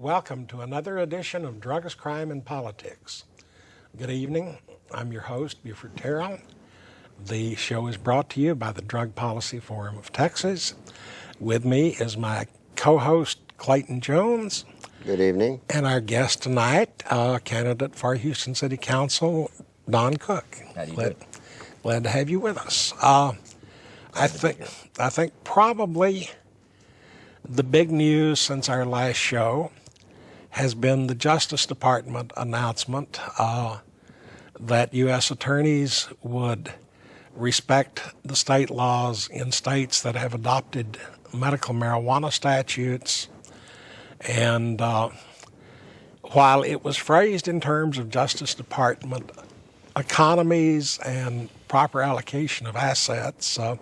welcome to another edition of Drugs, Crime, and Politics. Good evening. I'm your host, Buford Terrell. The show is brought to you by the Drug Policy Forum of Texas. With me is my co-host, Clayton Jones. Good evening. And our guest tonight, candidate for Houston City Council, Don Cook. How do you do? Glad to have you with us. I think probably the big news since our last show has been the Justice Department announcement that U.S. attorneys would respect the state laws in states that have adopted medical marijuana statutes. And while it was phrased in terms of Justice Department economies and proper allocation of assets, a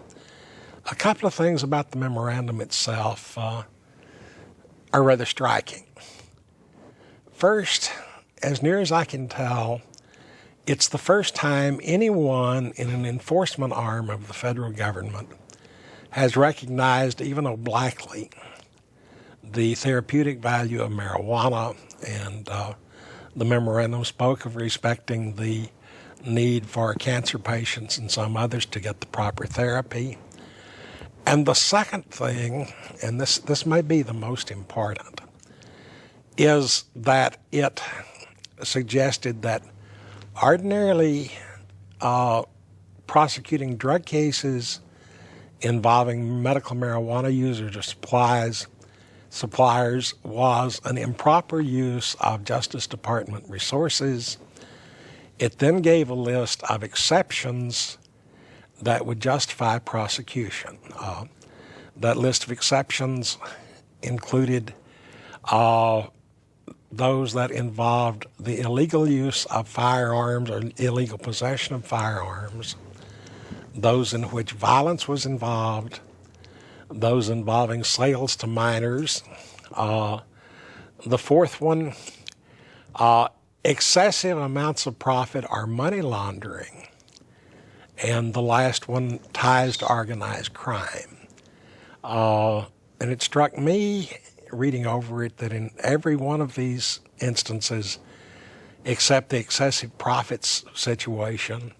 couple of things about the memorandum itself are rather striking. First, as near as I can tell, it's the first time anyone in an enforcement arm of the federal government has recognized, even obliquely, the therapeutic value of marijuana, and the memorandum spoke of respecting the need for cancer patients and some others to get the proper therapy. And the second thing, and this may be the most important, is that it suggested that ordinarily prosecuting drug cases involving medical marijuana users or suppliers was an improper use of Justice Department resources. It then gave a list of exceptions that would justify prosecution. That list of exceptions included those that involved the illegal use of firearms or illegal possession of firearms, those in which violence was involved, those involving sales to minors. The fourth one, excessive amounts of profit or money laundering. And the last one, ties to organized crime. And it struck me, reading over it, that in every one of these instances, except the excessive profits situation,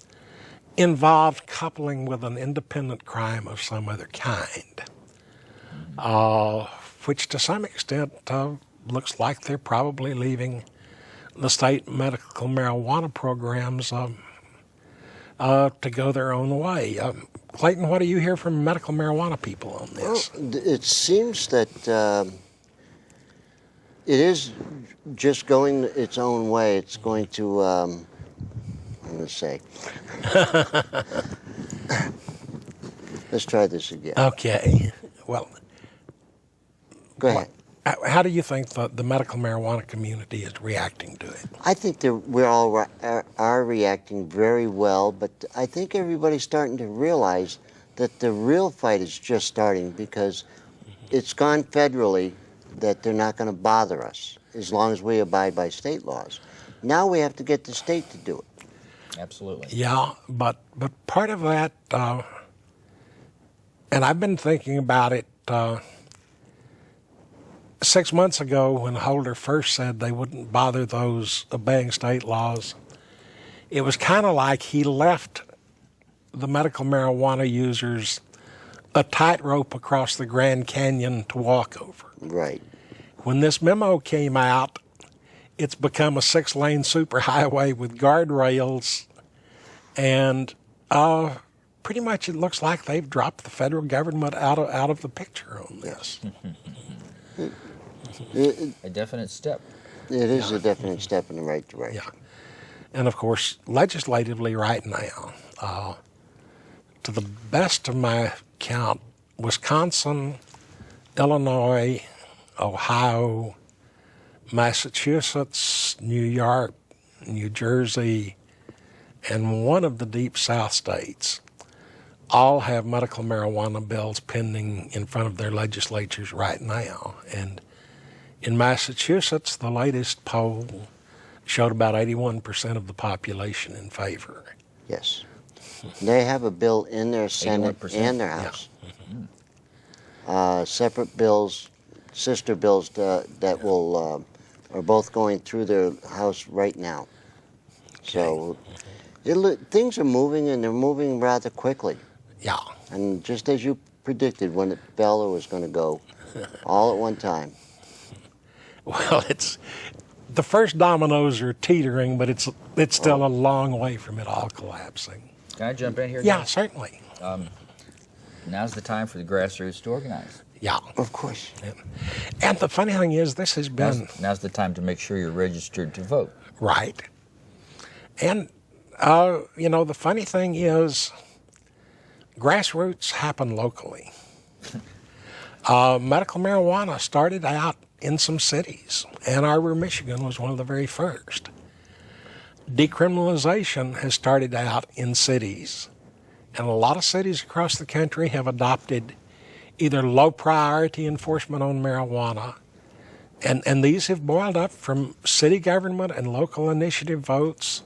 involved coupling with an independent crime of some other kind, which to some extent looks like they're probably leaving the state medical marijuana programs to go their own way. Clayton, what do you hear from medical marijuana people on this? Well, it seems that it is just going its own way. It's going to, I'm going to say. Let's try this again. Okay. Well, go ahead. How do you think the medical marijuana community is reacting to it? I think that we all are reacting very well, but I think everybody's starting to realize that the real fight is just starting, because it's gone federally that they're not going to bother us as long as we abide by state laws. Now we have to get the state to do it. Absolutely. Yeah, but part of that, and I've been thinking about it 6 months ago when Holder first said they wouldn't bother those obeying state laws. It was kind of like he left the medical marijuana users a tightrope across the Grand Canyon to walk over. Right. When this memo came out, it's become a 6-lane superhighway with guardrails, and pretty much it looks like they've dropped the federal government out of the picture on this. A definite step. It is a definite step in the right direction. Yeah. And of course, legislatively right now, to the best of my count, Wisconsin, Illinois, Ohio, Massachusetts, New York, New Jersey, and one of the deep South states all have medical marijuana bills pending in front of their legislatures right now. And in Massachusetts, the latest poll showed about 81% of the population in favor. Yes. They have a bill in their Senate 81%? and their House. Yeah. Separate bills, sister bills that will are both going through their house right now. So things are moving, and they're moving rather quickly. Yeah. And just as you predicted when Bella was going to go, all at one time. Well, it's the first dominoes are teetering, but it's still a long way from it all collapsing. Can I jump in here? Yeah, John? certainly. Now's the time for the grassroots to organize. Yeah. Of course. And the funny thing is, this has been Now's the time to make sure you're registered to vote. right. And, the funny thing is, grassroots happen locally. Medical marijuana started out in some cities. Ann Arbor, Michigan was one of the very first. Decriminalization has started out in cities. And a lot of cities across the country have adopted either low priority enforcement on marijuana, and these have boiled up from city government and local initiative votes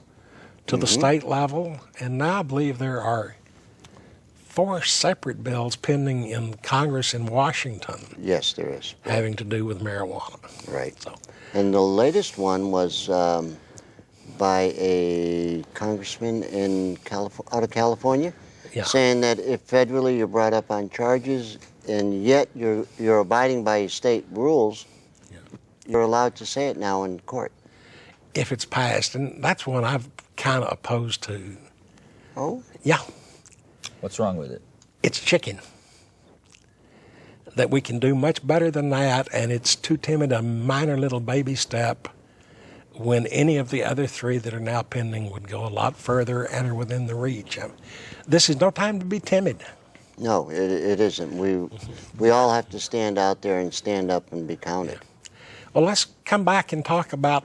to the state level, and now I believe there are 4 separate bills pending in Congress in Washington Yes, there is. having to do with marijuana. Right. So, And the latest one was by a congressman out of California, yeah, saying that if federally you're brought up on charges and yet you're abiding by state rules, you're allowed to say it now in court. if it's passed, and that's one I've kind of opposed to. Oh? Yeah, What's wrong with it? it's chicken. That we can do much better than that, and it's too timid a minor little baby step when any of the other 3 that are now pending would go a lot further and are within the reach. This is no time to be timid. No, it isn't. We all have to stand out there and stand up and be counted. Well, let's come back and talk about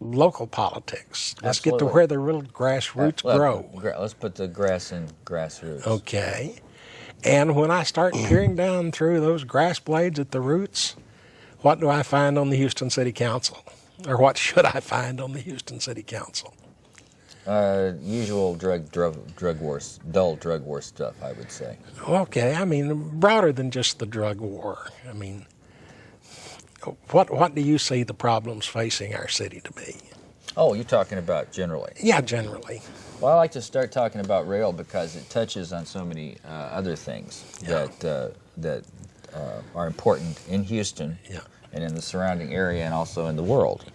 local politics. Let's get to Absolutely. where the real grassroots grow. Let's put the grass in grassroots. Okay. And when I start peering down through those grass blades at the roots, what do I find on the Houston City Council? Or what should I find on the Houston City Council? Usual drug wars, dull drug war stuff, I would say. Okay, I mean, broader than just the drug war. I mean, what do you see the problems facing our city to be? Oh, you're talking about generally. Yeah, generally. Well, I like to start talking about rail because it touches on so many other things Yeah. that are important in Houston Yeah. and in the surrounding area and also in the world.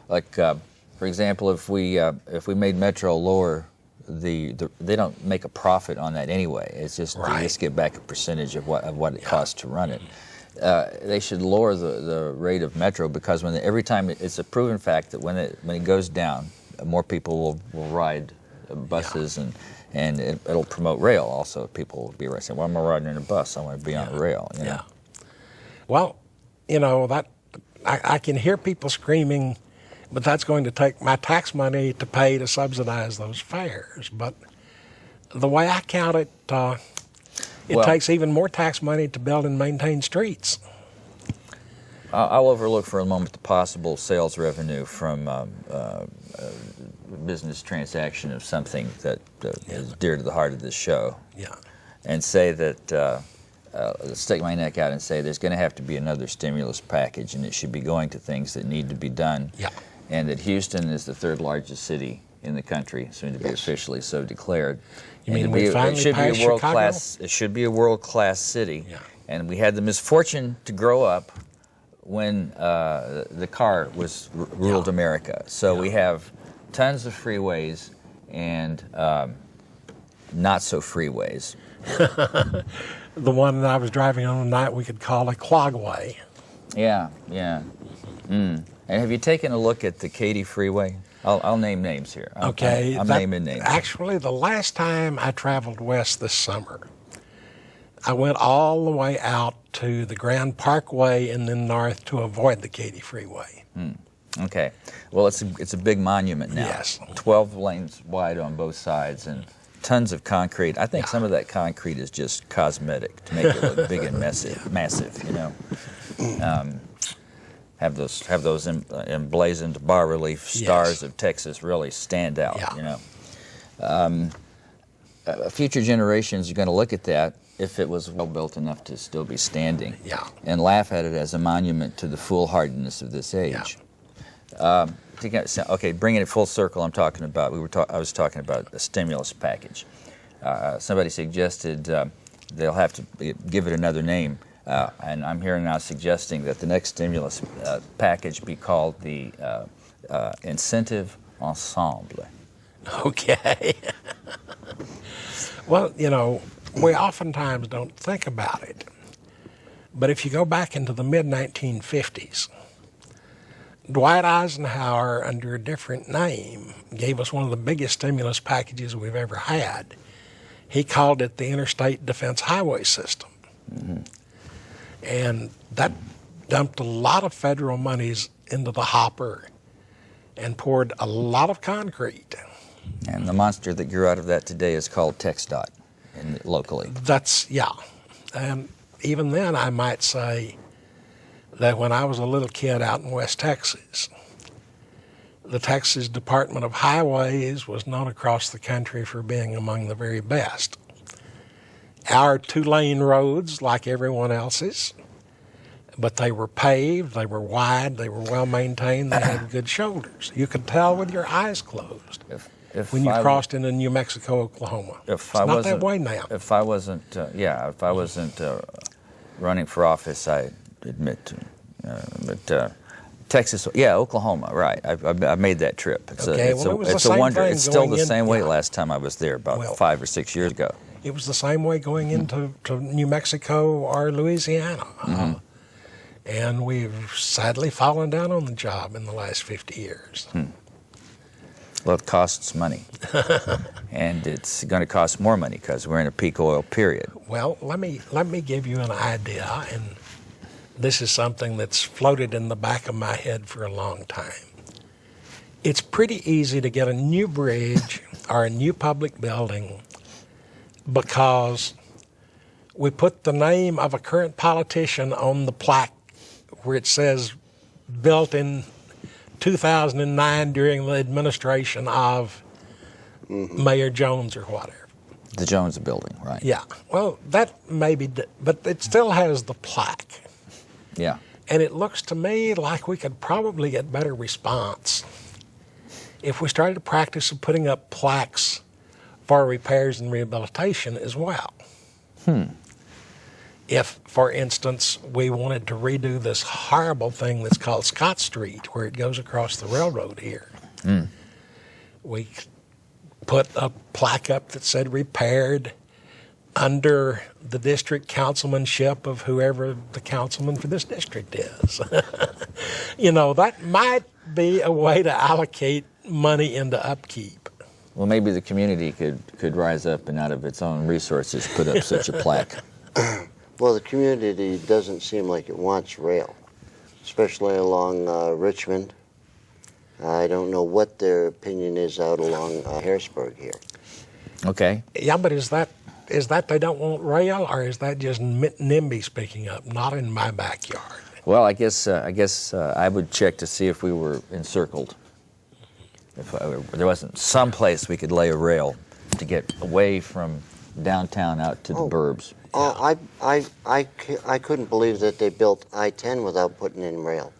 Like, for example, if we made Metro lower they don't make a profit on that anyway. It's just Right. they just get back a percentage of what it costs to run it. They should lower the rate of Metro because every time it's a proven fact that when it goes down, more people will ride buses and it'll promote rail. Also, people will be saying, "Well, I'm not riding in a bus. I want to be on a rail." You know? Yeah. Well, that I can hear people screaming, but that's going to take my tax money to pay to subsidize those fares. But the way I count it, it Well- takes even more tax money to build and maintain streets. I'll overlook for a moment the possible sales revenue from business transaction of something that is dear to the heart of this show, Yeah. and say that stick my neck out and say there's going to have to be another stimulus package, and it should be going to things that need to be done. Yeah. And that Houston is the 3rd largest city in the country, soon to be officially so declared. You And mean to we be- finally it should be passed a world Chicago? class. It should be a world class city. Yeah. And we had the misfortune to grow up when the car ruled America. So we have tons of freeways and not so freeways. The one that I was driving on tonight we could call a clogway. Yeah. And have you taken a look at the Katy Freeway? I'll name names here. Okay. I'm naming names. Actually, the last time I traveled west this summer, I went all the way out to the Grand Parkway and then north to avoid the Katy Freeway. Okay. Well, it's a big monument now. Yes. 12 lanes wide on both sides and tons of concrete. I think some of that concrete is just cosmetic to make it look big and massive. You know. Have those emblazoned bas-relief stars of Texas really stand out. Yeah. You know. Future generations are going to look at that if it was well built enough to still be standing. Yeah. And laugh at it as a monument to the foolhardiness of this age. Okay, bringing it full circle, I'm talking about. I was talking about a stimulus package. Somebody suggested they'll have to give it another name, and I'm here now suggesting that the next stimulus package be called the Incentive Ensemble. Okay. Well, we oftentimes don't think about it. But if you go back into the mid-1950s, Dwight Eisenhower, under a different name, gave us one of the biggest stimulus packages we've ever had. He called it the Interstate Defense Highway System. Mm-hmm. And that dumped a lot of federal monies into the hopper and poured a lot of concrete. And the monster that grew out of that today is called TxDOT locally. Yeah. And even then, I might say that when I was a little kid out in West Texas, the Texas Department of Highways was known across the country for being among the very best. Our 2-lane roads, like everyone else's, but they were paved, they were wide, they were well maintained, they had good shoulders. You could tell with your eyes closed when you crossed into New Mexico, Oklahoma. It's not that way now. If I wasn't running for office, I admit to. But Texas, Oklahoma, right. I made that trip. It's a wonder. It's still the same way last time I was there, about 5 or 6 years ago. It was the same way going into New Mexico or Louisiana. Mm-hmm. And we've sadly fallen down on the job in the last 50 years. Well, it costs money. And it's going to cost more money because we're in a peak oil period. Well, let me give you an idea, and this is something that's floated in the back of my head for a long time. It's pretty easy to get a new bridge or a new public building because we put the name of a current politician on the plaque where it says built in 2009 during the administration of Mayor Jones or whatever. The Jones building, right? Yeah. Well, that may be, but it still has the plaque. Yeah. And it looks to me like we could probably get better response if we started to practice of putting up plaques for repairs and rehabilitation as well. If, for instance, we wanted to redo this horrible thing that's called Scott Street, where it goes across the railroad here, we put a plaque up that said repaired under the district councilmanship of whoever the councilman for this district is. That might be a way to allocate money into upkeep. Well, maybe the community could rise up and out of its own resources put up such a plaque. Well, the community doesn't seem like it wants rail, especially along Richmond. I don't know what their opinion is out along Harrisburg here. Okay. Yeah, but is that they don't want rail, or is that just NIMBY speaking up? Not in my backyard. Well, I guess I would check to see if we were encircled. If there wasn't some place we could lay a rail to get away from downtown out to the burbs. Oh, I couldn't believe that they built I-10 without putting in rail.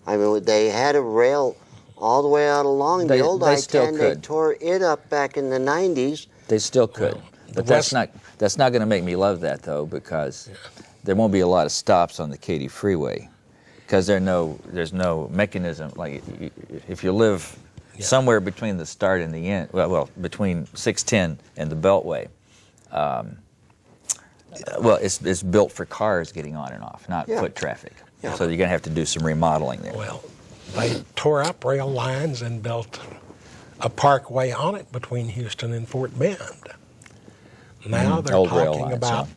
I mean, they had a rail all the way out along the old I-10. They tore it up back in the 90s. They still could. But that's not going to make me love that, though, because there won't be a lot of stops on the Katy Freeway because there's no mechanism. Like if you live somewhere between the start and the end, well, between 610 and the Beltway, it's built for cars getting on and off, not foot traffic. Yeah. So you're going to have to do some remodeling there. Well, they tore up rail lines and built a parkway on it between Houston and Fort Bend. Now they're talking about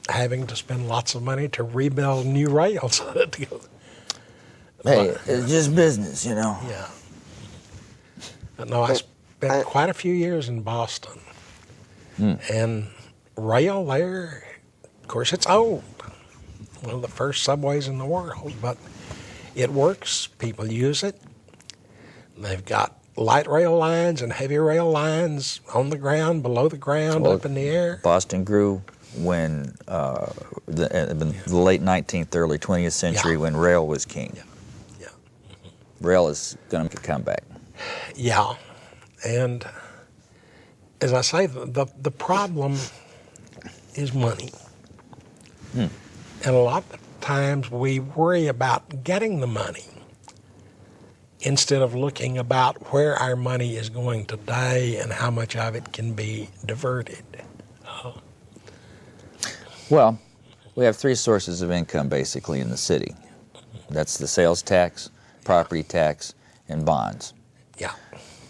having to spend lots of money to rebuild new rails. Hey, it's just business, Yeah. But no, I spent quite a few years in Boston. And rail there, of course, it's old. One of the first subways in the world, but it works. People use it. They've got light rail lines and heavy rail lines on the ground, below the ground, up in the air. Boston grew when the late 19th, early 20th century when rail was king. Yeah. rail is going to make a comeback. Yeah, and as I say, the problem is money. And a lot of times we worry about getting the money instead of looking about where our money is going today and how much of it can be diverted. Well, we have three sources of income basically in the city. That's the sales tax, property tax, and bonds. Yeah.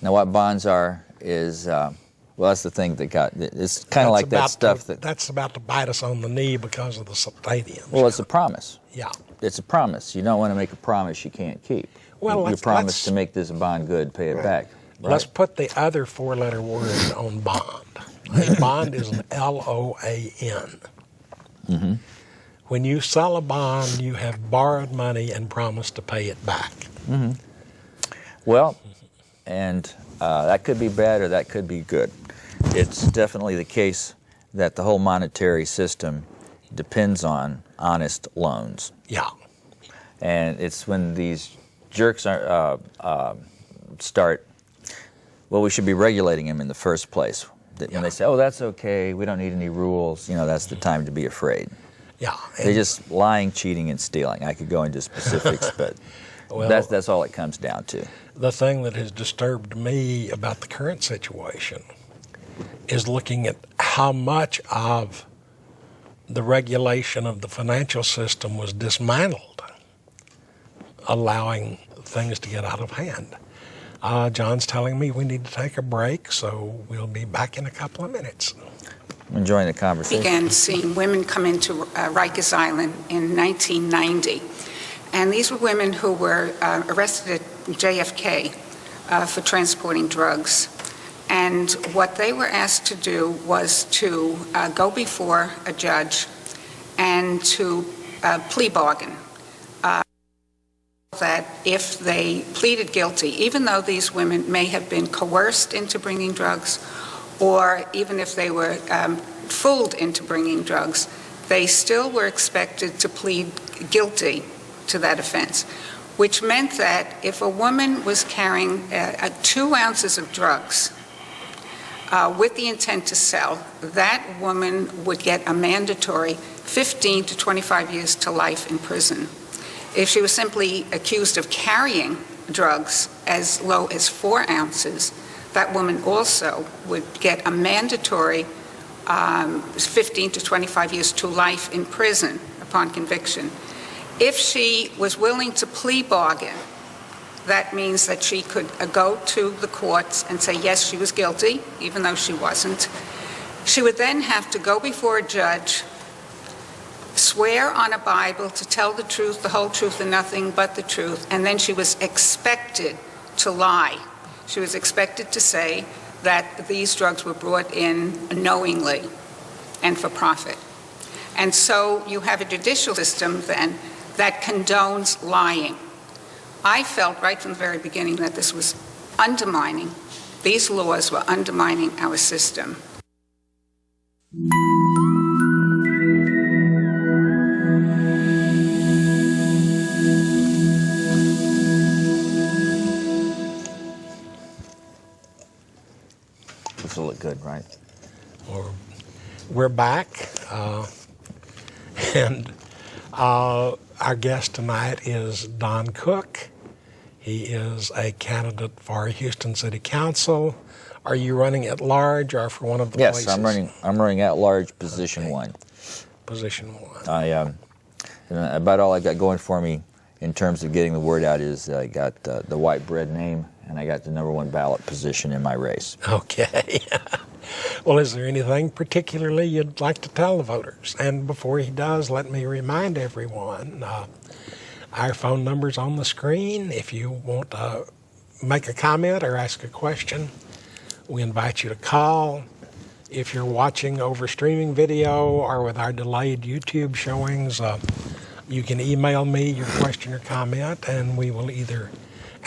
Now, what bonds are is, well, that's the thing that got, it's kind of like that stuff that... That's about to bite us on the knee because of the stadiums. Well, it's a promise. Yeah. It's a promise. You don't want to make a promise you can't keep. Well, you promise to make this bond good, pay it back. Right? Let's put the other four-letter word on bond. A bond is an LOAN. Mm-hmm. When you sell a bond, you have borrowed money and promised to pay it back. Mm-hmm. Well, and that could be bad or that could be good. It's definitely the case that the whole monetary system depends on honest loans. Yeah. And it's when these jerks start, well, we should be regulating them in the first place. When they say, oh, that's okay, we don't need any rules, that's the time to be afraid. Yeah. They're just lying, cheating, and stealing. I could go into specifics, but well, that's all it comes down to. The thing that has disturbed me about the current situation is looking at how much of the regulation of the financial system was dismantled, allowing things to get out of hand. John's telling me we need to take a break, so we'll be back in a couple of minutes. I'm enjoying the conversation. Began seeing women come into Rikers Island in 1990. And these were women who were arrested at JFK for transporting drugs. And what they were asked to do was to go before a judge and to plea bargain. That if they pleaded guilty, even though these women may have been coerced into bringing drugs, or even if they were fooled into bringing drugs, they still were expected to plead guilty to that offense, which meant that if a woman was carrying 2 ounces of drugs with the intent to sell, that woman would get a mandatory 15 to 25 years to life in prison. If she was simply accused of carrying drugs as low as 4 ounces, that woman also would get a mandatory 15 to 25 years to life in prison upon conviction. If she was willing to plea bargain, that means that she could go to the courts and say, yes, she was guilty, even though she wasn't. She would then have to go before a judge, swear on a Bible to tell the truth, the whole truth, and nothing but the truth, and then she was expected to lie. She was expected to say that these drugs were brought in knowingly and for profit. And so you have a judicial system then that condones lying. I felt right from the very beginning that this was undermining, these laws were undermining our system. This will look good, right? We're back, and our guest tonight is Don Cook. He is a candidate for Houston City Council. Are you running at large or for one of the places? Yes, I'm running at large, position 1. Position 1. About all I got going for me in terms of getting the word out is I got the white bread name, and I got the #1 ballot position in my race. Okay. Well, is there anything particularly you'd like to tell the voters? And before he does, let me remind everyone, our phone number's on the screen. If you want to make a comment or ask a question, we invite you to call. If you're watching over streaming video or with our delayed YouTube showings, you can email me your question or comment, and we will either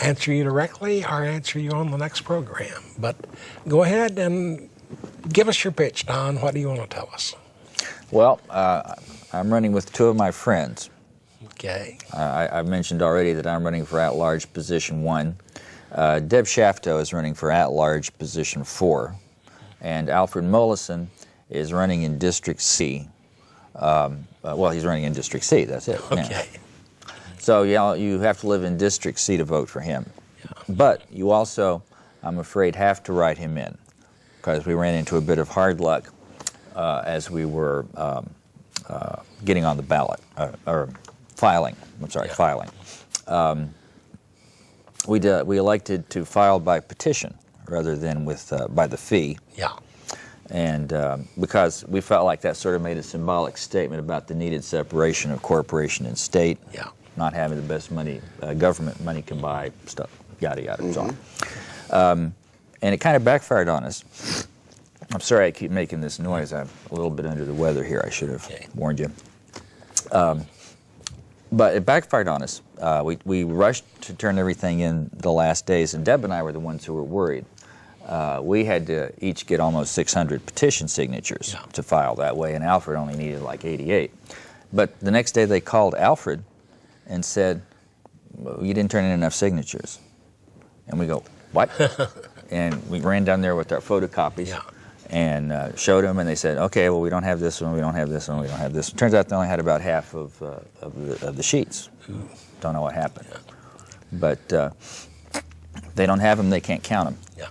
answer you directly or answer you on the next program. But go ahead and give us your pitch, Don. What do you want to tell us? Well, I'm running with 2 of my friends. Okay. I've mentioned already that I'm running for at-large position 1. Deb Shafto is running for at-large position 4. And Alfred Mollison is running in District C. Well, he's running in District C, that's it. Yeah. Okay. So you have to live in District C to vote for him. But you also, I'm afraid, have to write him in, because we ran into a bit of hard luck as we were getting on the ballot, or filing. I'm sorry, filing. We elected to file by petition rather than by the fee. Yeah. And because we felt like that sort of made a symbolic statement about the needed separation of corporation and state, Yeah. not having the best money government money can buy, stuff, yada, yada, so on. And it kind of backfired on us. I'm sorry I keep making this noise. I'm a little bit under the weather here. I should have warned you. But it backfired on us. We rushed to turn everything in the last days, and Deb and I were the ones who were worried. We had to each get almost 600 petition signatures to file that way, and Alfred only needed like 88. But the next day they called Alfred and said, well, you didn't turn in enough signatures. And we go, what? And we ran down there with our photocopies and showed them, and they said, okay, well, we don't have this one, we don't have this one, we don't have this one. Turns out they only had about half of the sheets. Don't know what happened. But they don't have them, they can't count them.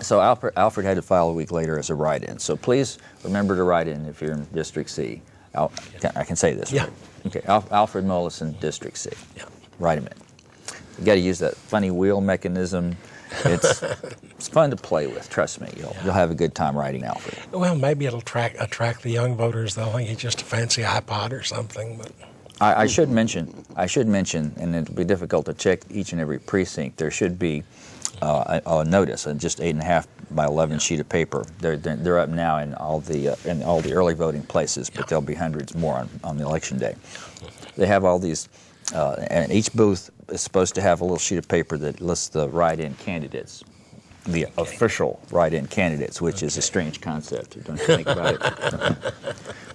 So Alfred had to file a week later as a write-in. So please remember to write in if you're in District C. I can say this, right? Okay, Alfred Mollison, District C. Write him in. You got to use that funny wheel mechanism. It's fun to play with. Trust me, you'll have a good time writing Alfred. Well, maybe it'll attract the young voters. They'll think it's just a fancy iPod or something. But I should mention, and it'll be difficult to check each and every precinct. There should be a notice, just 8.5 by 11 sheet of paper. They're up now in all the early voting places, but there'll be hundreds more on the election day. They have all these, and each booth is supposed to have a little sheet of paper that lists the write-in candidates, the official write-in candidates, which is a strange concept. Don't you think about it?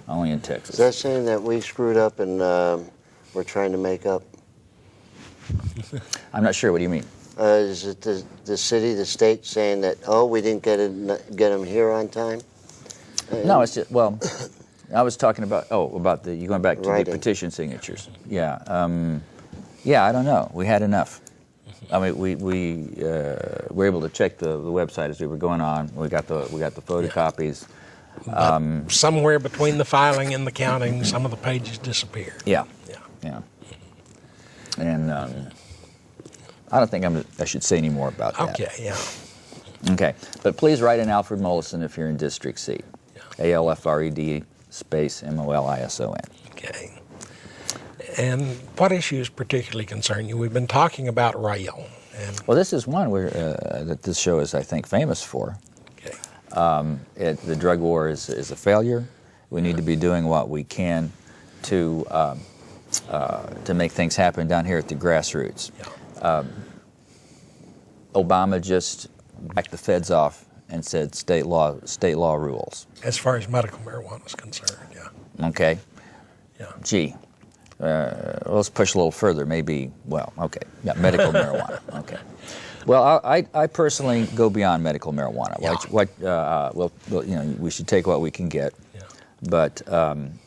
Only in Texas. Is that saying that we screwed up and we're trying to make up? I'm not sure. What do you mean? Is it the city, the state saying that, oh, we didn't get them here on time? No, it's just, well, I was talking about, you going back to the petition signatures. Yeah, I don't know. We had enough. I mean, we were able to check the website as we were going on. We got the photocopies. Somewhere between the filing and the counting, some of the pages disappeared. Yeah. And I don't think I should say any more about that. Okay, Okay, but please write in Alfred Mollison if you're in District C. ALFRED space MOLISON. Okay. And what issues particularly concern you? We've been talking about rail. Well, this is one that this show is, I think, famous for. Okay. The drug war is a failure. We need to be doing what we can to make things happen down here at the grassroots. Obama just backed the feds off and said state law rules. As far as medical marijuana is concerned, Okay. Gee, let's push a little further. Maybe. Well, okay. Yeah, medical marijuana. Okay. Well, I personally go beyond medical marijuana. We should take what we can get, but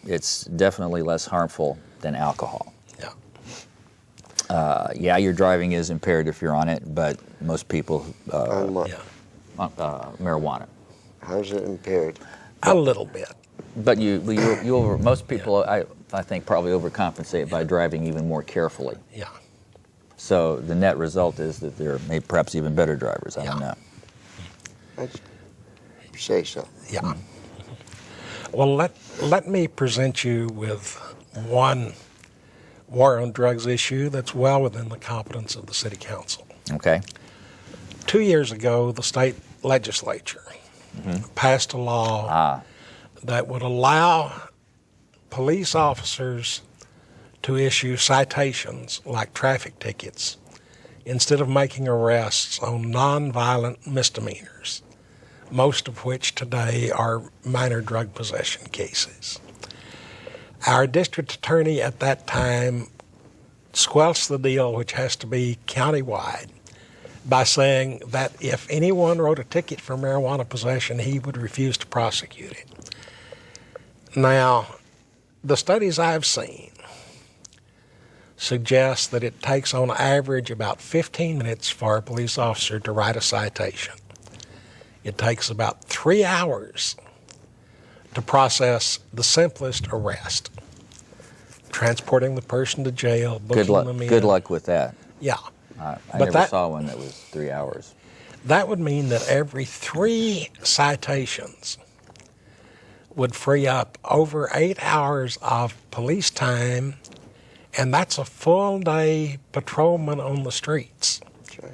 it's definitely less harmful than alcohol. Your driving is impaired if you're on it, but most people marijuana. How's it impaired? A little bit. But most people, I think, probably overcompensate by driving even more carefully. So the net result is that they're maybe perhaps even better drivers. I don't know. I'd say so. Well, let me present you with one war on drugs issue that's well within the competence of the City Council. Okay. 2 years ago, the state legislature passed a law that would allow police officers to issue citations like traffic tickets instead of making arrests on nonviolent misdemeanors, most of which today are minor drug possession cases. Our district attorney at that time squelch the deal, which has to be countywide, by saying that if anyone wrote a ticket for marijuana possession, he would refuse to prosecute it. Now, the studies I've seen suggest that it takes on average about 15 minutes for a police officer to write a citation. It takes about 3 hours to process the simplest arrest, transporting the person to jail, booking them in. Good luck with that. Yeah. I But never saw one that was 3 hours. That would mean that every 3 citations would free up over 8 hours of police time, and that's a full day patrolman on the streets. That's right.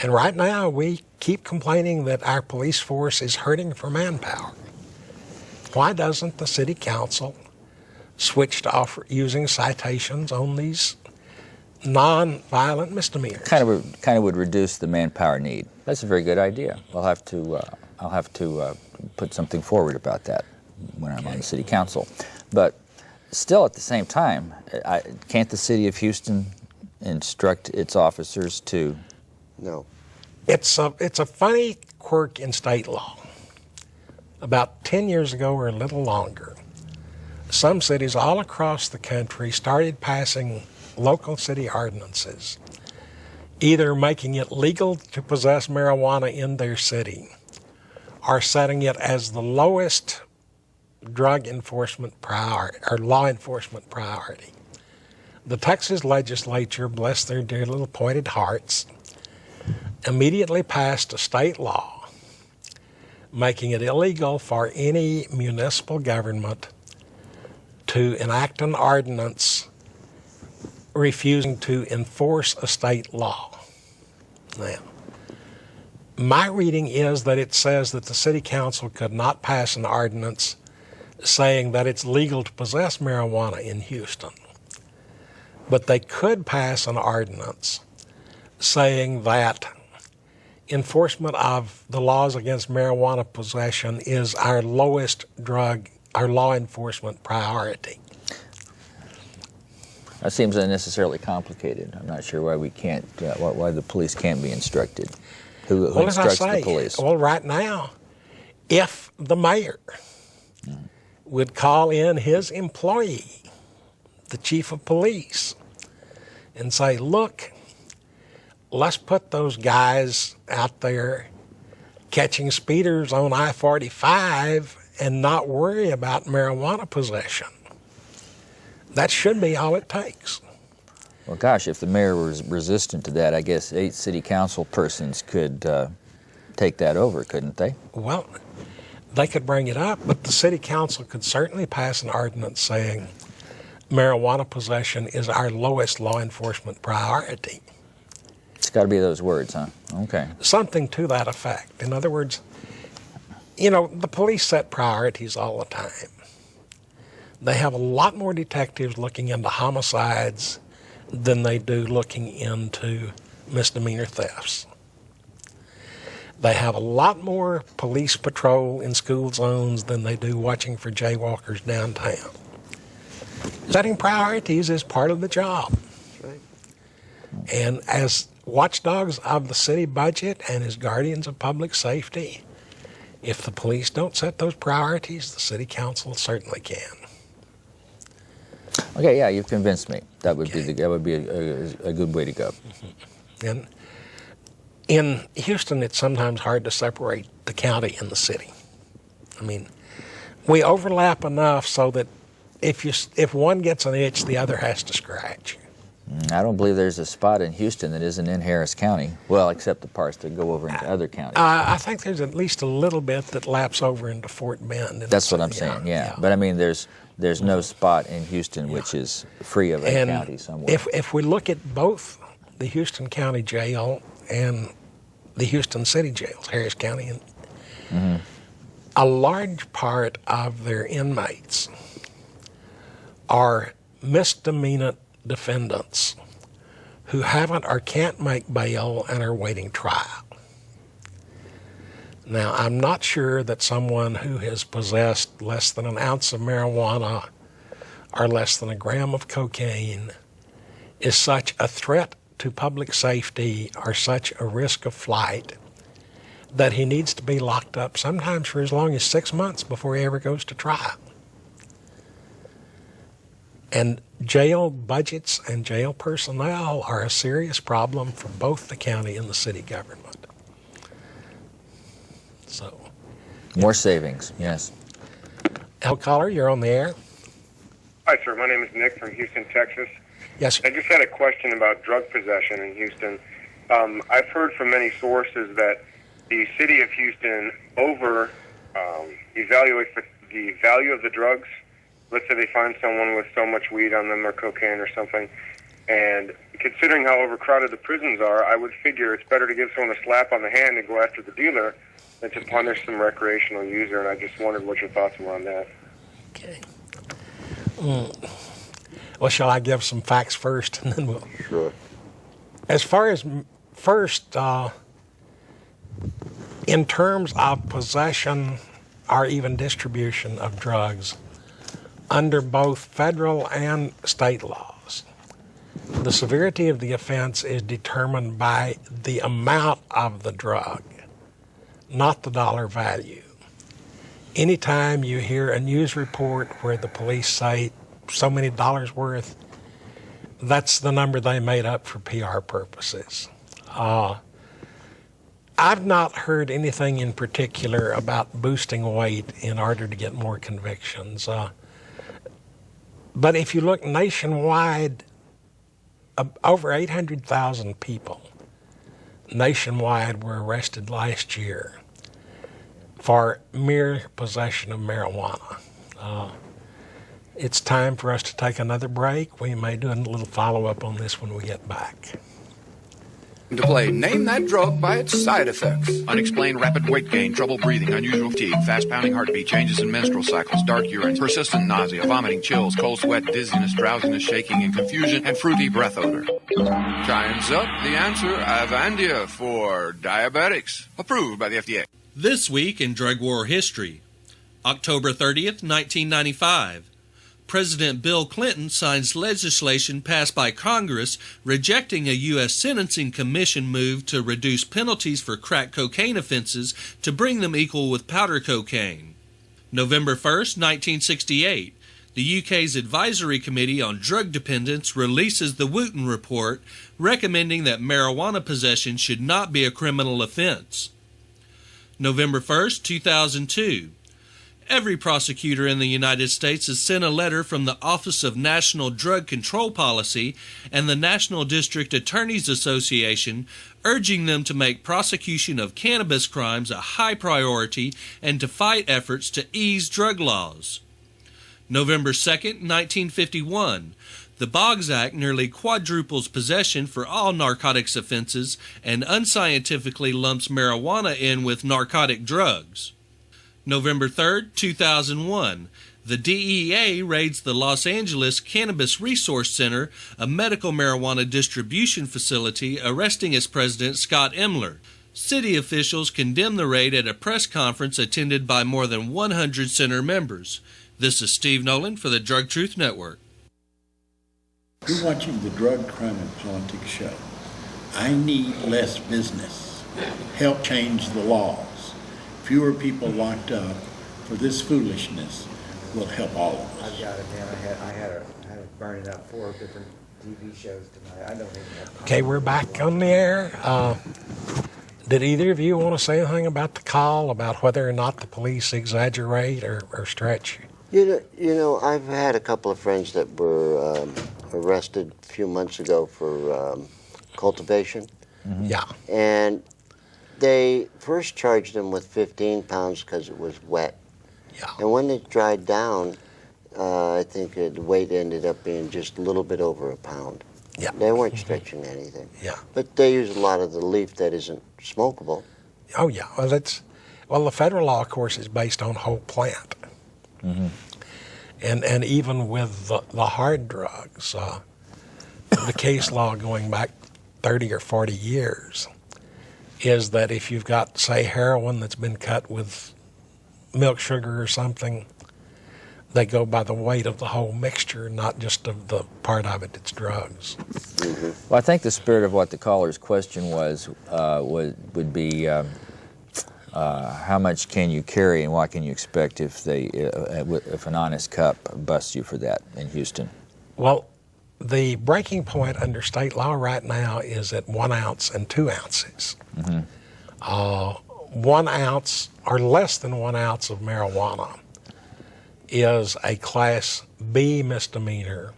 And right now, we keep complaining that our police force is hurting for manpower. Why doesn't the city council switch to using citations on these non-violent misdemeanors? Kind of would reduce the manpower need. That's a very good idea. I'll have to put something forward about that when I'm on the city council. But still, at the same time, can't the city of Houston instruct its officers to? No. It's a funny quirk in state law. About 10 years ago or a little longer, some cities all across the country started passing local city ordinances, either making it legal to possess marijuana in their city or setting it as the lowest drug enforcement priority or law enforcement priority. The Texas legislature, bless their dear little pointed hearts, immediately passed a state law making it illegal for any municipal government to enact an ordinance refusing to enforce a state law. Now, my reading is that it says that the city council could not pass an ordinance saying that it's legal to possess marijuana in Houston, but they could pass an ordinance saying that enforcement of the laws against marijuana possession is our lowest our law enforcement priority. That seems unnecessarily complicated. I'm not sure why we can't, why the police can't be instructed. Who instructs the police? Well, right now, if the mayor would call in his employee, the chief of police, and say, look, let's put those guys out there catching speeders on I-45 and not worry about marijuana possession. That should be all it takes. Well, gosh, if the mayor was resistant to that, I guess 8 city council persons could take that over, couldn't they? Well, they could bring it up, but the city council could certainly pass an ordinance saying marijuana possession is our lowest law enforcement priority. It's got to be those words, huh? Okay. Something to that effect. In other words, you know, the police set priorities all the time. They have a lot more detectives looking into homicides than they do looking into misdemeanor thefts. They have a lot more police patrol in school zones than they do watching for jaywalkers downtown. Setting priorities is part of the job. Right. And as watchdogs of the city budget and as guardians of public safety, if the police don't set those priorities, the city council certainly can. Okay, yeah, you've convinced me. That would Okay. be a good way to go. And in Houston, it's sometimes hard to separate the county and the city. I mean, we overlap enough so that if one gets an itch, the other has to scratch. I don't believe there's a spot in Houston that isn't in Harris County. Well, except the parts that go over into other counties. I think there's at least a little bit that laps over into Fort Bend. That's what I'm saying. Yeah. But I mean, there's no spot in Houston which is free of a And county somewhere. if we look at both the Houston County Jail and the Houston City Jails, Harris County, and a large part of their inmates are misdemeanor defendants who haven't or can't make bail and are waiting trial. Now, I'm not sure that someone who has possessed less than an ounce of marijuana or less than a gram of cocaine is such a threat to public safety or such a risk of flight that he needs to be locked up sometimes for as long as 6 months before he ever goes to trial. And jail budgets and jail personnel are a serious problem for both the county and the city government. So, More savings, yes. Al Caller, you're on the air. Hi, sir. My name is Nick from Houston, Texas. Yes, I just had a question about drug possession in Houston. I've heard from many sources that the city of Houston evaluates the value of the drugs. Let's say they find someone with so much weed on them or cocaine or something. And considering how overcrowded the prisons are, I would figure it's better to give someone a slap on the hand and go after the dealer than to punish some recreational user. And I just wondered what your thoughts were on that. okay. Well, shall I give some facts first, and then we'll... Sure. As far as first, in terms of possession or even distribution of drugs, under both federal and state laws, the severity of the offense is determined by the amount of the drug, not the dollar value. Anytime you hear a news report where the police say so many dollars worth, that's the number they made up for PR purposes. I've not heard anything in particular about boosting weight in order to get more convictions. But if you look nationwide, over 800,000 people nationwide were arrested last year for mere possession of marijuana. It's time for us to take another break. We may do a little follow-up on this when we get back. To play Name That Drug by its side effects. Unexplained rapid weight gain, trouble breathing, unusual fatigue, fast pounding heartbeat, changes in menstrual cycles, dark urine, persistent nausea, vomiting, chills, cold sweat, dizziness, drowsiness, shaking, and confusion, and fruity breath odor. Time's up. The answer, Avandia for diabetics. Approved by the FDA. This week in drug war history, October 30th, 1995. President Bill Clinton signs legislation passed by Congress rejecting a U.S. Sentencing Commission move to reduce penalties for crack cocaine offenses to bring them equal with powder cocaine. November 1st, 1968. The UK's Advisory Committee on Drug Dependence releases the Wooten Report, recommending that marijuana possession should not be a criminal offense. November 1st, 2002. Every prosecutor in the United States has sent a letter from the Office of National Drug Control Policy and the National District Attorneys Association, urging them to make prosecution of cannabis crimes a high priority and to fight efforts to ease drug laws. November 2nd, 1951. The Boggs Act nearly quadruples possession for all narcotics offenses and unscientifically lumps marijuana in with narcotic drugs. November 3rd, 2001. The DEA raids the Los Angeles Cannabis Resource Center, a medical marijuana distribution facility, arresting its president, Scott Emler. City officials condemned the raid at a press conference attended by more than 100 center members. This is Steve Nolan for the Drug Truth Network. You're watching the Drug Crime and Politics Show. I need less business. Help change the laws. Fewer people locked up for this foolishness will help all of us. I've got it, man. I had it burning up 4 different TV shows tonight. I don't even have time. Okay, we're back on the air. Did either of you want to say anything about the call, about whether or not the police exaggerate or stretch? You know, I've had a couple of friends that were arrested a few months ago for cultivation. Mm-hmm. Yeah. And they first charged them with 15 pounds because it was wet. Yeah. And when it dried down, I think the weight ended up being just a little bit over a pound. Yeah. They weren't stretching anything. Yeah. But they use a lot of the leaf that isn't smokable. Oh, yeah. Well, the federal law, of course, is based on whole plant. Mm-hmm. And even with the hard drugs, the case law going back 30 or 40 years is that if you've got, say, heroin that's been cut with milk sugar or something, they go by the weight of the whole mixture, not just of the part of it that's drugs. Well, I think the spirit of what the caller's question was would be how much can you carry and what can you expect if an honest cop busts you for that in Houston? Well, the breaking point under state law right now is at 1 ounce and 2 ounces. 1 ounce or less than 1 ounce of marijuana is a Class B misdemeanor,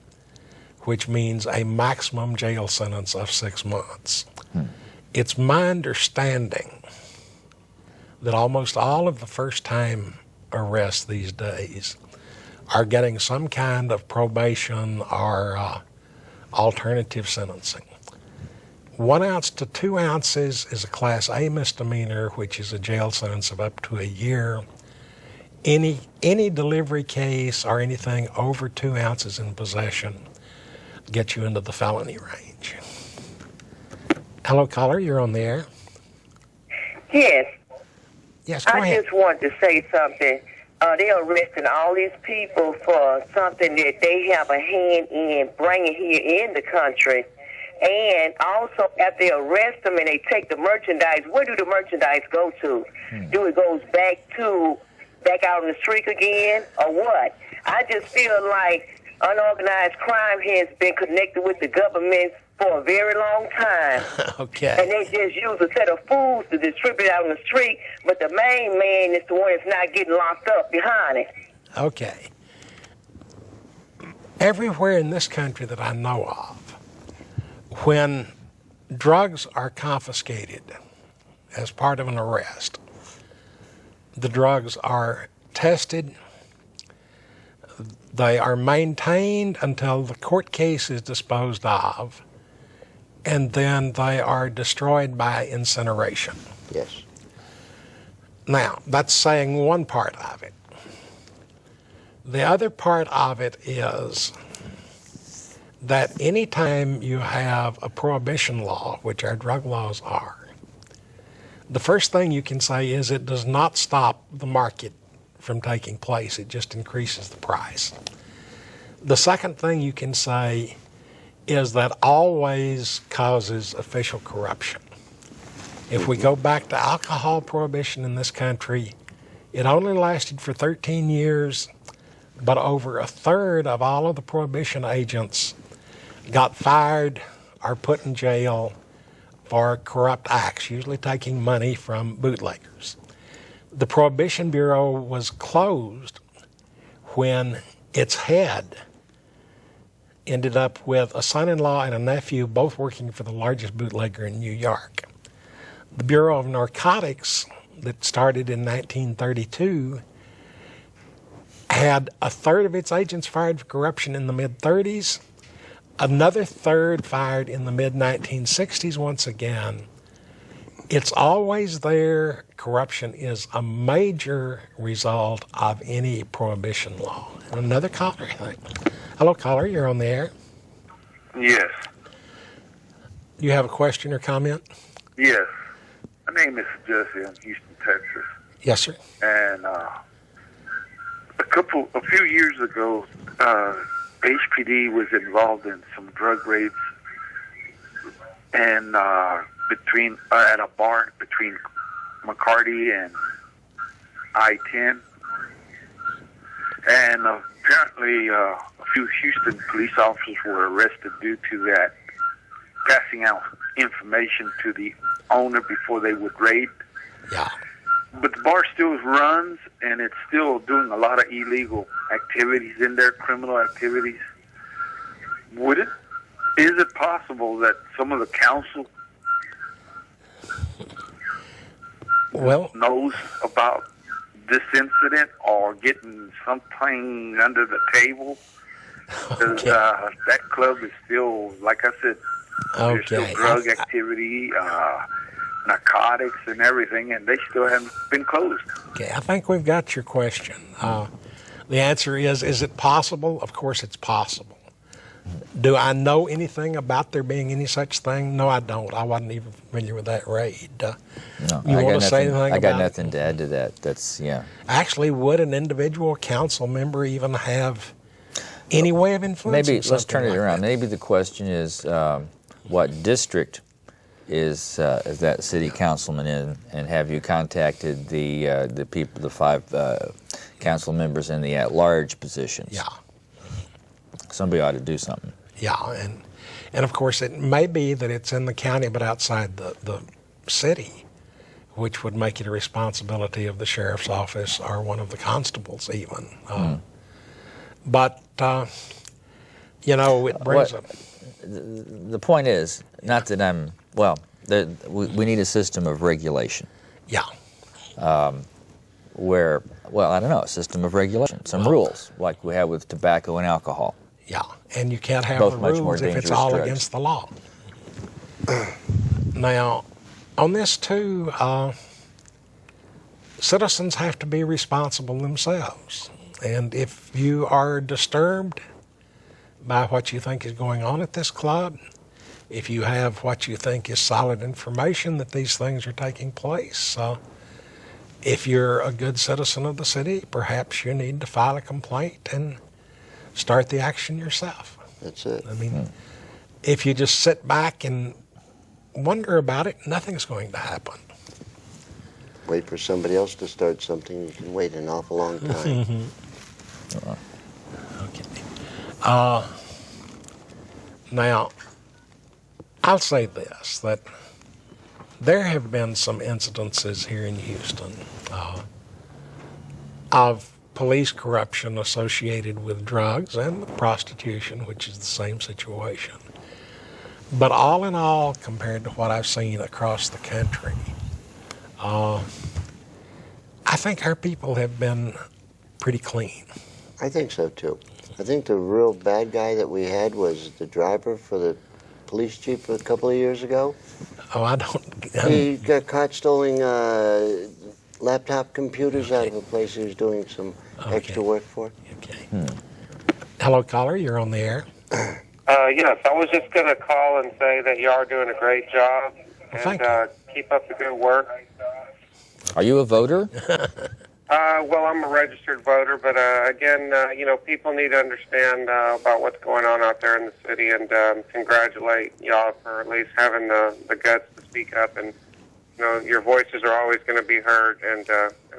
which means a maximum jail sentence of 6 months. It's my understanding that almost all of the first-time arrests these days are getting some kind of probation or alternative sentencing. 1 ounce to 2 ounces is a Class A misdemeanor, which is a jail sentence of up to a year. Any delivery case or anything over 2 ounces in possession gets you into the felony range. Hello, caller, you're on the air. Yes. Yes, go I ahead. just wanted to say something. They're arresting all these people for something that they have a hand in bringing here in the country. And also, after they arrest them and they take the merchandise, where do the merchandise go to? Do it goes back out on the street again, or what? I just feel like unorganized crime has been connected with the government for a very long time. Okay. And they just use a set of fools to distribute out on the street, but the main man is the one that's not getting locked up behind it. Okay. Everywhere in this country that I know of, when drugs are confiscated as part of an arrest, the drugs are tested, they are maintained until the court case is disposed of, and then they are destroyed by incineration. Yes. Now, that's saying one part of it. The other part of it is that anytime you have a prohibition law, which our drug laws are, the first thing you can say is it does not stop the market from taking place. It just increases the price. The second thing you can say is that always causes official corruption. If we go back to alcohol prohibition in this country, it only lasted for 13 years, but over a third of all of the prohibition agents got fired or put in jail for corrupt acts, usually taking money from bootleggers. The Prohibition Bureau was closed when its head ended up with a son-in-law and a nephew both working for the largest bootlegger in New York. The Bureau of Narcotics, that started in 1932, had a third of its agents fired for corruption in the mid-30s, another third fired in the mid-1960s once again. It's always there. Corruption is a major result of any prohibition law. And another caller, I think. Hello, caller, you're on the air. Yes. Do you have a question or comment? Yes. My name is Jesse. I'm Houston, Texas. Yes, sir. And a few years ago, HPD was involved in some drug raids and at a bar between McCarty and I-10. And apparently a few Houston police officers were arrested due to that, passing out information to the owner before they would raid. Yeah. But the bar still runs, and it's still doing a lot of illegal activities in there, criminal activities. Is it possible that some of the council knows about this incident or getting something under the table? Because that club is still, like I said, there's still drug activity, narcotics and everything, and they still haven't been closed. Okay, I think we've got your question. The answer is it possible? Of course it's possible. Do I know anything about there being any such thing? No, I don't. I wasn't even familiar with that raid. No, You want to say anything about it? I got nothing to add to that. That's, yeah. Actually, would an individual council member even have any way of influencing Maybe let's turn it something like around. that? Maybe the question is, what district is that city councilman in, and have you contacted the people, the 5 council members in the at-large positions? Yeah. Somebody ought to do something. Yeah, and of course it may be that it's in the county but outside the city, which would make it a responsibility of the sheriff's office or one of the constables even. But, it brings up... The point is, not that I'm, we need a system of regulation. Yeah. Where, I don't know, a system of regulation, some rules, like we have with tobacco and alcohol. Yeah, and you can't have Both the much more rules if it's dangerous all drugs. against the law. Now, on this too, citizens have to be responsible themselves. And if you are disturbed by what you think is going on at this club, if you have what you think is solid information that these things are taking place, if you're a good citizen of the city, perhaps you need to file a complaint and start the action yourself. That's it. I mean, if you just sit back and wonder about it, nothing's going to happen. Wait for somebody else to start something, you can wait an awful long time. Okay. Now, I'll say this, that there have been some incidences here in Houston of police corruption associated with drugs and prostitution, which is the same situation. But all in all, compared to what I've seen across the country, I think our people have been pretty clean. I think so too. I think the real bad guy that we had was the driver for the police chief a couple of years ago. Oh, I don't... He got caught stealing laptop computers out of a place he was doing some extra work for. Okay. Hello, caller. You're on the air. Yes, I was just going to call and say that you are doing a great job, Well, and keep up the good work. Are you a voter? Well, I'm a registered voter, but again, people need to understand about what's going on out there in the city, and congratulate y'all for at least having the guts to speak up. And your voices are always going to be heard. And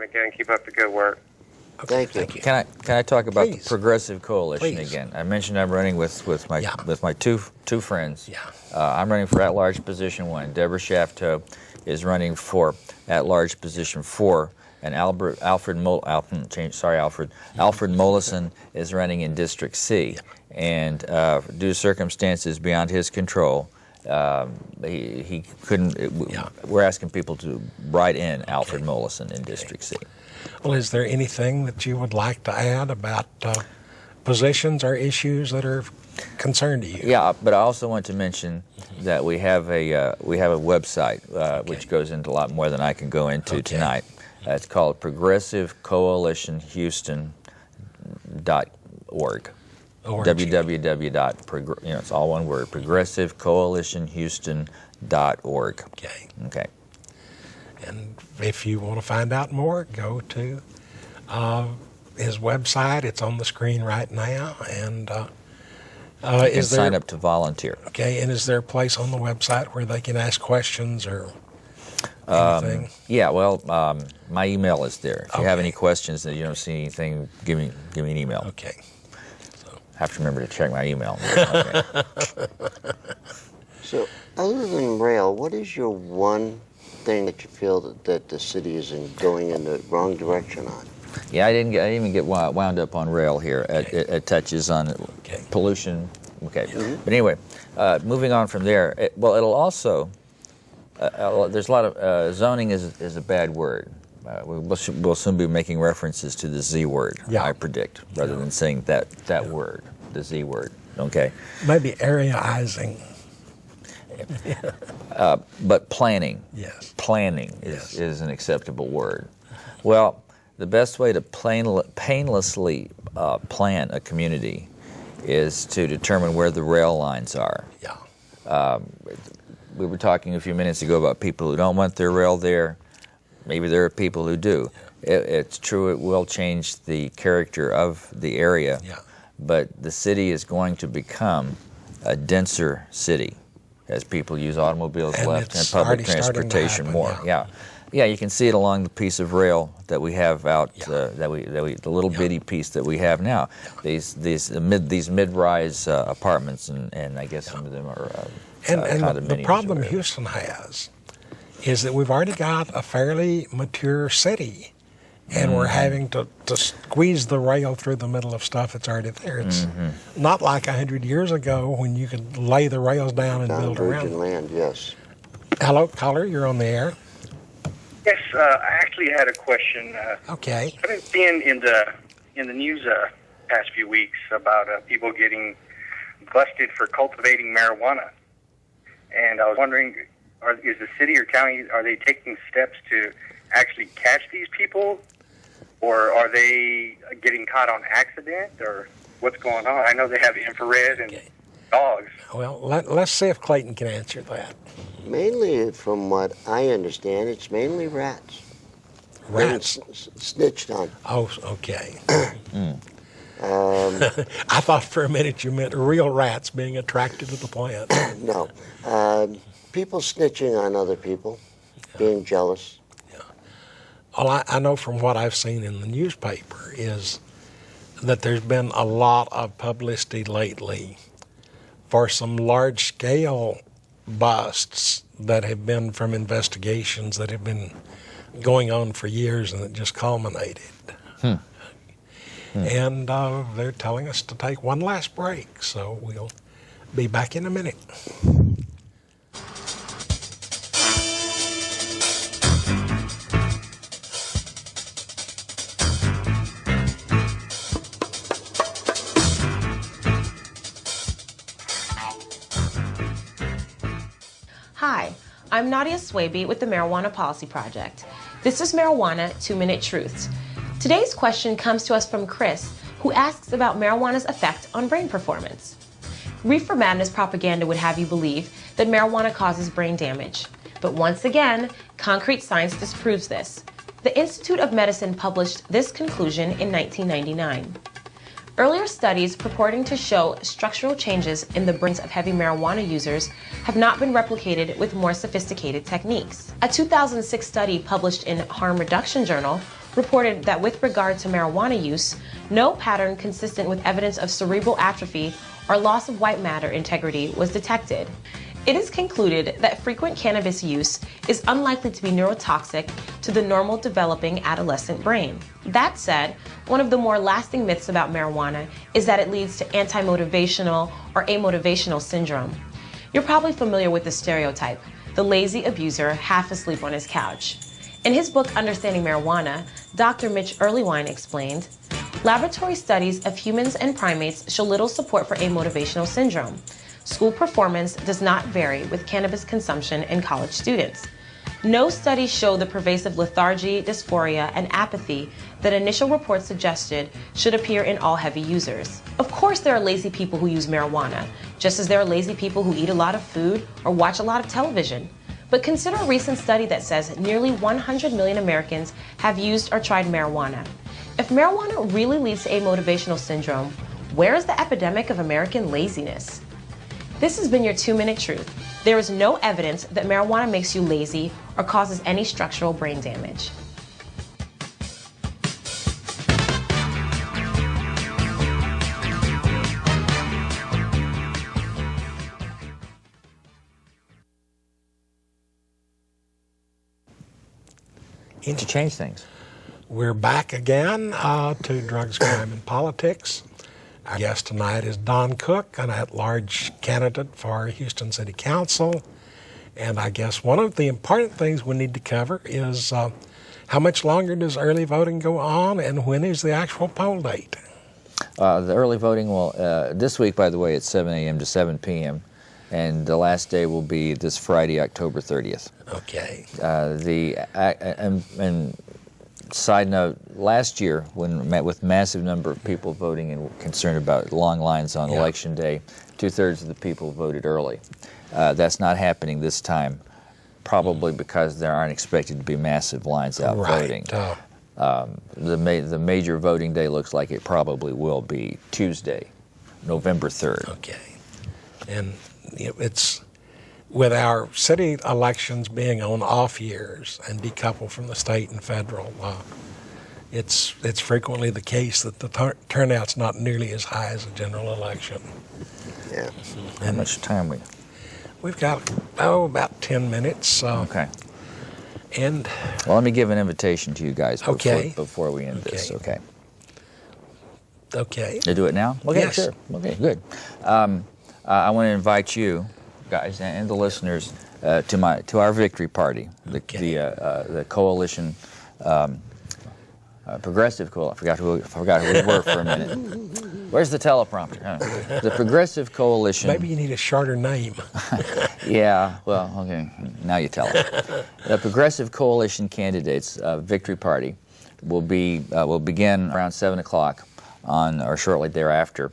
again, keep up the good work. Okay, Thank you. Can I talk about Please. the Progressive Coalition Please. again? I mentioned I'm running with my two friends. Yeah. I'm running for at-large position 1. Deborah Shafto is running for at-large position 4, and Alfred Mollison is running in District C. And due to circumstances beyond his control, he couldn't. We're asking people to write in Alfred Mollison in District C. Well, is there anything that you would like to add about positions or issues that are concern to you? Yeah, but I also want to mention that we have a website which goes into a lot more than I can go into tonight. It's called progressivecoalitionhouston.org. www. It's all one word. progressivecoalitionhouston.org. Okay. And if you want to find out more, go to his website. It's on the screen right now. And you can sign up to volunteer. Okay, and is there a place on the website where they can ask questions or anything? My email is there. If you have any questions that you don't see anything, give me an email. Okay. I have to remember to check my email. Okay. So, other than rail, what is your one thing that you feel that the city is going in the wrong direction on? Yeah, I didn't even get wound up on rail here. It touches on pollution. Okay, but anyway, moving on from there. It'll also. There's a lot of zoning is a bad word. We'll soon be making references to the Z word. I predict, rather than saying that word, the Z word. Okay. Maybe areaizing. But planning. Yes. Planning is an acceptable word. Well, the best way to painlessly plan a community is to determine where the rail lines are. Yeah. We were talking a few minutes ago about people who don't want their rail there. Maybe there are people who do. It's true it will change the character of the area, Yeah. but the city is going to become a denser city as people use automobiles And left and it's public already starting to transportation happen, more. yeah. Yeah, you can see it along the piece of rail that we have out. Yeah. The little bitty piece that we have now. These mid-rise apartments, and I guess some of them are And condominiums. the problem or whatever. Houston has is that we've already got a fairly mature city, and we're having to squeeze the rail through the middle of stuff that's already there. It's not like 100 years ago when you could lay the rails down and Down build around virgin them. land, yes. Hello, caller, you're on the air. Yes, I actually had a question. Okay. I've been seeing in the news past few weeks about people getting busted for cultivating marijuana, and I was wondering, is the city or county, are they taking steps to actually catch these people, or are they getting caught on accident, or what's going on? I know they have infrared and dogs. Well, let's see if Clayton can answer that. Mainly, from what I understand, it's mainly rats. Rats. Getting snitched on. Oh, okay. I thought for a minute you meant real rats being attracted to the plant. No. People snitching on other people, being jealous. Well, I know from what I've seen in the newspaper is that there's been a lot of publicity lately for some large-scale busts that have been from investigations that have been going on for years and that just culminated. And they're telling us to take one last break, so we'll be back in a minute. Hi, I'm Nadia Swaby with the Marijuana Policy Project. This is Marijuana 2-Minute Truths. Today's question comes to us from Chris, who asks about marijuana's effect on brain performance. Reefer Madness propaganda would have you believe that marijuana causes brain damage. But once again, concrete science disproves this. The Institute of Medicine published this conclusion in 1999. Earlier studies purporting to show structural changes in the brains of heavy marijuana users have not been replicated with more sophisticated techniques. A 2006 study published in Harm Reduction Journal reported that with regard to marijuana use, no pattern consistent with evidence of cerebral atrophy or loss of white matter integrity was detected. It is concluded that frequent cannabis use is unlikely to be neurotoxic to the normal developing adolescent brain. That said, one of the more lasting myths about marijuana is that it leads to anti-motivational or amotivational syndrome. You're probably familiar with the stereotype, the lazy abuser half asleep on his couch. In his book, Understanding Marijuana, Dr. Mitch Earlywine explained, laboratory studies of humans and primates show little support for amotivational syndrome. School performance does not vary with cannabis consumption in college students. No studies show the pervasive lethargy, dysphoria, and apathy that initial reports suggested should appear in all heavy users. Of course, there are lazy people who use marijuana, just as there are lazy people who eat a lot of food or watch a lot of television. But consider a recent study that says nearly 100 million Americans have used or tried marijuana. If marijuana really leads to amotivational syndrome, where is the epidemic of American laziness? This has been your 2-Minute Truth. There is no evidence that marijuana makes you lazy or causes any structural brain damage. To change things. We're back again to Drugs, Crime, and Politics. Our guest tonight is Don Cook, an at-large candidate for Houston City Council. And I guess one of the important things we need to cover is how much longer does early voting go on, and when is the actual poll date? The early voting will, this week, by the way, it's 7 a.m. to 7 p.m., and the last day will be this Friday, October 30th. Okay. Side note, last year, when met with massive number of people voting and concerned about long lines on Election Day, 2/3 of the people voted early. That's not happening this time, probably because there aren't expected to be massive lines out voting. The major voting day looks like it probably will be Tuesday, November 3rd. Okay. And it's with our city elections being on off years and decoupled from the state and federal, it's frequently the case that the turnout's not nearly as high as a general election. Yeah. How much time We've got about 10 minutes. Okay. And well, let me give an invitation to you guys Okay. before we end this. Okay. Okay. To do it now? Okay, Yes. sure. Okay, good. I want to invite you guys and the listeners to our victory party, the coalition, progressive coalition. I forgot who we were for a minute. Where's the teleprompter? The Progressive Coalition. Maybe you need a shorter name. Yeah, well, okay. Now you tell us. The Progressive Coalition candidates victory party will begin around 7 o'clock on, or shortly thereafter,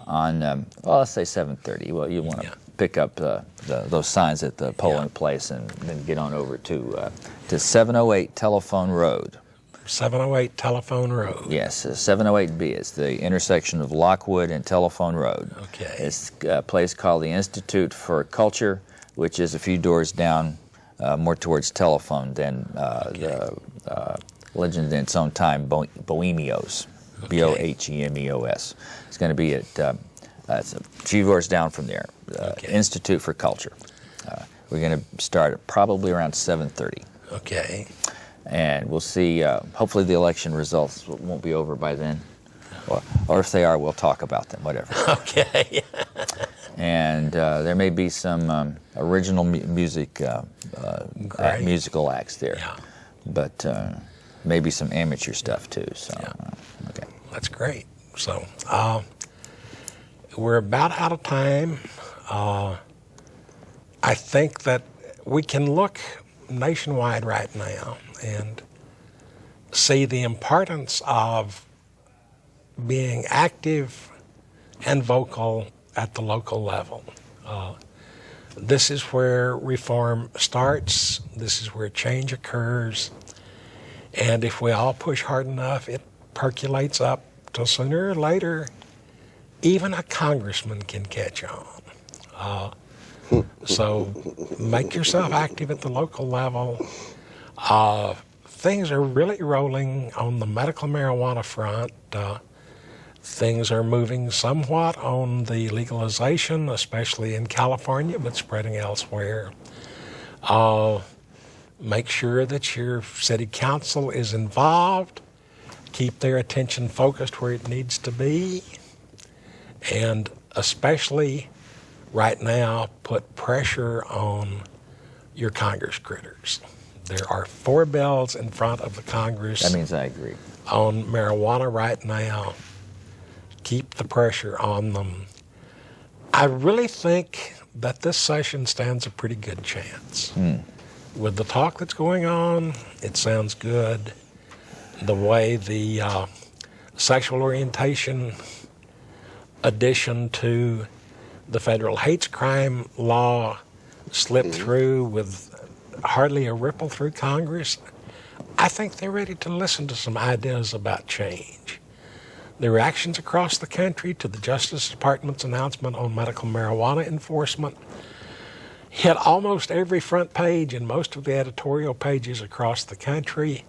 on well, let's say 7:30. Well, you want to pick up those signs at the polling place and then get on over to 708 Telephone Road. 708 Telephone Road. Yes, 708B. It's the intersection of Lockwood and Telephone Road. Okay. It's a place called the Institute for Culture, which is a few doors down, more towards Telephone than the legend in its own time, Bohemios. Bohemeos. It's going to be at it's a few doors down from there. Institute for Culture. We're going to start at probably around 7:30. Okay. And we'll see. Hopefully, the election results won't be over by then, or if they are, we'll talk about them. Whatever. Okay. And there may be some original musical acts there, but maybe some amateur stuff too. So, okay. That's great. So, we're about out of time. I think that we can look nationwide right now and see the importance of being active and vocal at the local level. This is where reform starts. This is where change occurs. And if we all push hard enough, it percolates up till sooner or later, even a congressman can catch on. So make yourself active at the local level. Things are really rolling on the medical marijuana front. Things are moving somewhat on the legalization, especially in California, but spreading elsewhere. Make sure that your city council is involved. Keep their attention focused where it needs to be. And especially right now, put pressure on your Congress critters. There are 4 bills in front of the Congress. That means I agree. On marijuana right now. Keep the pressure on them. I really think that this session stands a pretty good chance. With the talk that's going on, it sounds good. The way the sexual orientation addition to the federal hate crime law slipped through with hardly a ripple through Congress, I think they're ready to listen to some ideas about change. The reactions across the country to the Justice Department's announcement on medical marijuana enforcement hit almost every front page and most of the editorial pages across the country,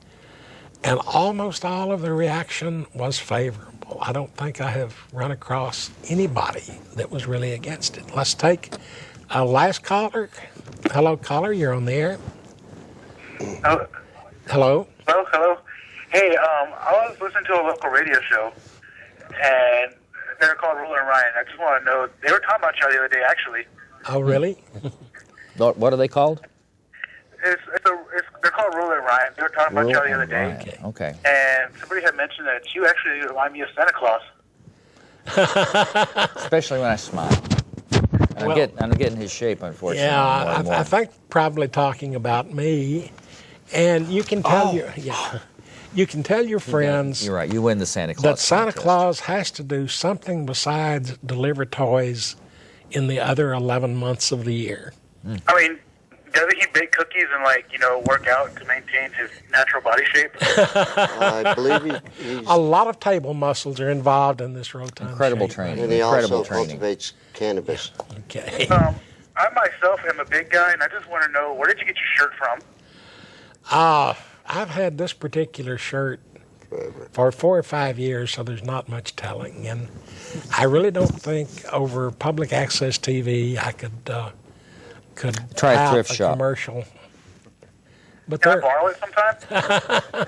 and almost all of the reaction was favorable. I don't think I have run across anybody that was really against it. Let's take a last caller. Hello, caller, you're on the air. Hello. Hello. Hey, I was listening to a local radio show, and they're called Ruler and Ryan. I just want to know, they were talking about you the other day, actually. Oh, really? What are they called? They're called Ruler and Ryan. They were talking about you the other day. Okay. And somebody had mentioned that you actually remind me of Santa Claus. Especially when I smile. And I'm getting his shape, unfortunately. Yeah, more and more. I think probably talking about me, and you can tell You can tell your friends You're right. You win the Santa Claus that Santa contest. Claus has to do something besides deliver toys in the other 11 months of the year. I mean, doesn't he bake cookies and, work out to maintain his natural body shape? I believe he's... A lot of table muscles are involved in this rotund Incredible shape. training. And he Incredible also training. cultivates cannabis. Okay. I myself am a big guy, and I just want to know, where did you get your shirt from? I've had this particular shirt for 4 or 5 years, so there's not much telling. And I really don't think over public access TV I could Try a tout thrift shop. commercial. But Can I borrow it sometime?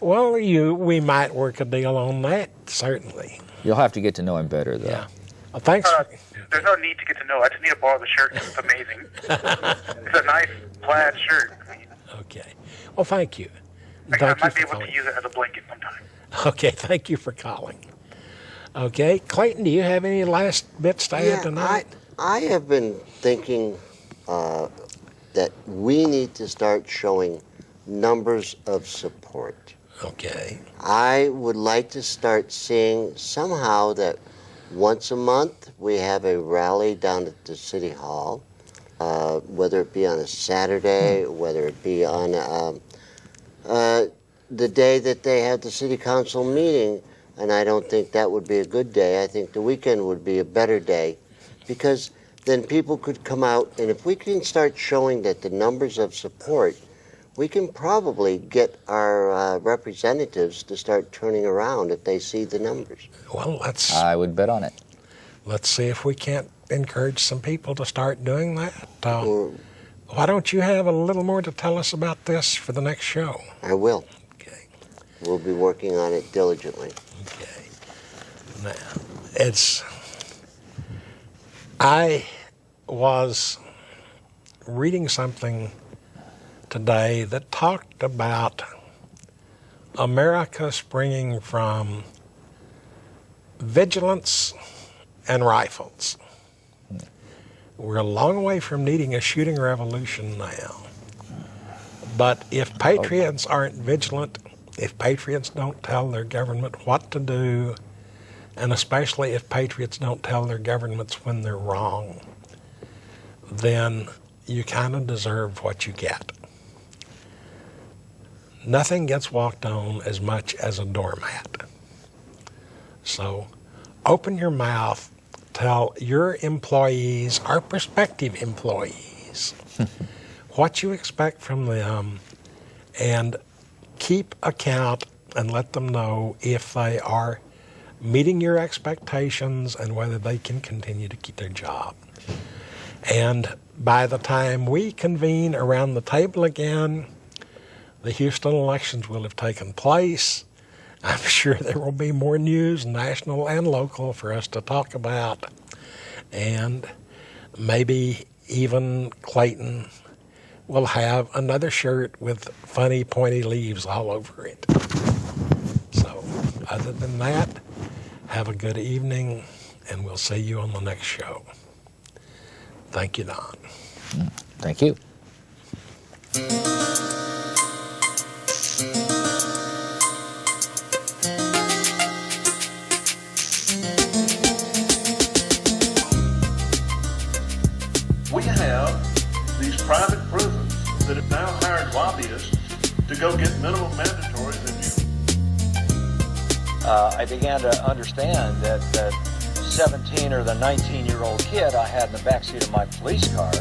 well, we might work a deal on that, certainly. You'll have to get to know him better, though. Yeah. Well, thanks. There's no need to get to know. I just need to borrow the shirt. It's amazing. It's a nice plaid shirt. Okay. Well, thank you. I Thank you might be for able to calling. use it as a blanket sometime. Okay, thank you for calling. Okay, Clayton, do you have any last bits to add tonight? I have been thinking that we need to start showing numbers of support. Okay. I would like to start seeing somehow that once a month we have a rally down at the City Hall, whether it be on a Saturday, whether it be on the day that they have the City Council meeting, and I don't think that would be a good day. I think the weekend would be a better day, because then people could come out, and if we can start showing that the numbers of support, we can probably get our representatives to start turning around if they see the numbers. Well, I would bet on it. Let's see if we can't encourage some people to start doing that. Why don't you have a little more to tell us about this for the next show? I will. Okay. We'll be working on it diligently. Okay. Now, I was reading something today that talked about America springing from vigilance and rifles. We're a long way from needing a shooting revolution now. But if patriots aren't vigilant, if patriots don't tell their government what to do, and especially if patriots don't tell their governments when they're wrong, then you kind of deserve what you get. Nothing gets walked on as much as a doormat. So open your mouth, tell your employees, or prospective employees, what you expect from them, and keep account and let them know if they are meeting your expectations and whether they can continue to keep their job. And by the time we convene around the table again, the Houston elections will have taken place. I'm sure there will be more news, national and local, for us to talk about. And maybe even Clayton will have another shirt with funny, pointy leaves all over it. So, other than that, have a good evening, and we'll see you on the next show. Thank you, Don. Thank you. We have these private prisons that have now hired lobbyists to go get minimum mandatory review. I began to understand that the 17 or the 19-year-old kid I had in the backseat of my police car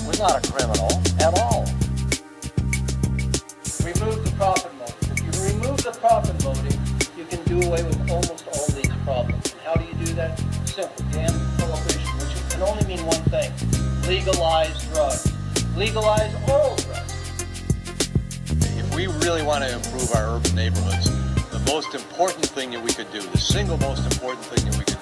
was not a criminal at all. Remove the profit motive. If you remove the profit motive, you can do away with almost all these problems. And how do you do that? Simple. You end prohibition, which can only mean one thing. Legalize drugs. Legalize all drugs. If we really want to improve our urban neighborhoods, the most important thing that we could do, the single most important thing that we could